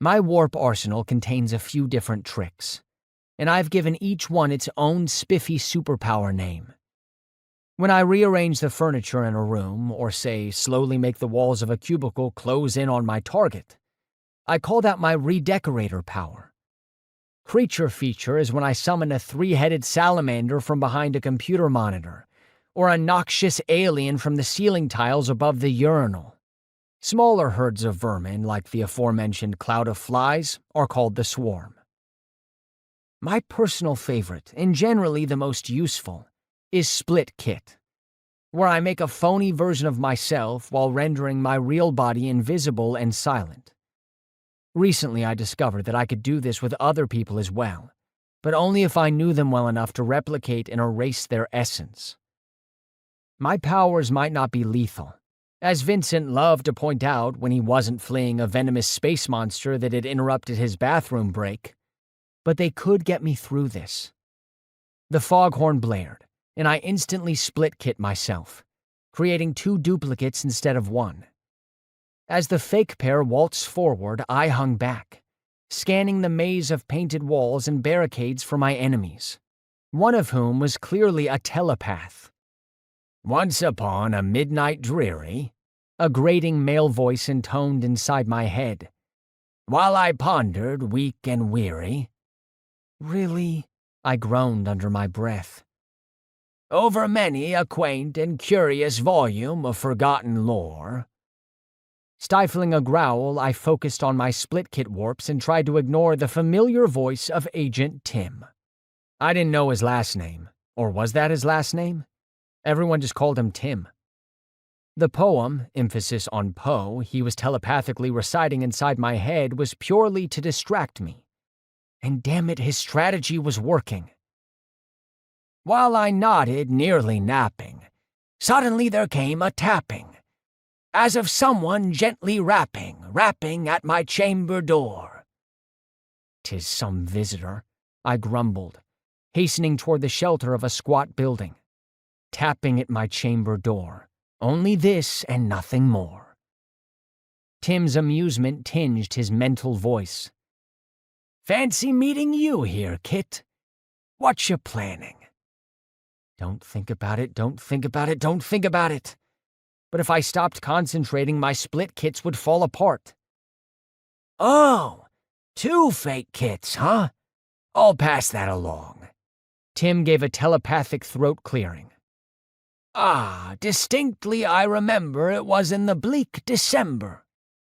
My warp arsenal contains a few different tricks, and I've given each one its own spiffy superpower name. When I rearrange the furniture in a room, or say slowly make the walls of a cubicle close in on my target, I call that my redecorator power. Creature feature is when I summon a 3-headed salamander from behind a computer monitor, or a noxious alien from the ceiling tiles above the urinal. Smaller herds of vermin, like the aforementioned cloud of flies, are called the swarm. My personal favorite, and generally the most useful, is Split Kit, where I make a phony version of myself while rendering my real body invisible and silent. Recently I discovered that I could do this with other people as well, but only if I knew them well enough to replicate and erase their essence. My powers might not be lethal, as Vincent loved to point out when he wasn't fleeing a venomous space monster that had interrupted his bathroom break, but they could get me through this. The foghorn blared, and I instantly split kit myself, creating 2 duplicates instead of 1. As the fake pair waltzed forward, I hung back, scanning the maze of painted walls and barricades for my enemies, one of whom was clearly a telepath. "Once upon a midnight dreary," a grating male voice intoned inside my head, "while I pondered, weak and weary." "Really?" I groaned under my breath. "Over many a quaint and curious volume of forgotten lore." Stifling a growl, I focused on my split kit warps and tried to ignore the familiar voice of Agent Tim. I didn't know his last name, or was that his last name? Everyone just called him Tim. The poem, emphasis on Poe, he was telepathically reciting inside my head was purely to distract me. And damn it, his strategy was working. "While I nodded, nearly napping, suddenly there came a tapping, as of someone gently rapping at my chamber door." "'Tis some visitor," I grumbled, hastening toward the shelter of a squat building. Tapping at my chamber door. Only this and nothing more. Tim's amusement tinged his mental voice. "Fancy meeting you here, Kit. What you planning?" Don't think about it. But if I stopped concentrating, my split kits would fall apart. "Oh, 2 fake kits, huh? I'll pass that along." Tim gave a telepathic throat clearing. "Ah, distinctly I remember it was in the bleak December.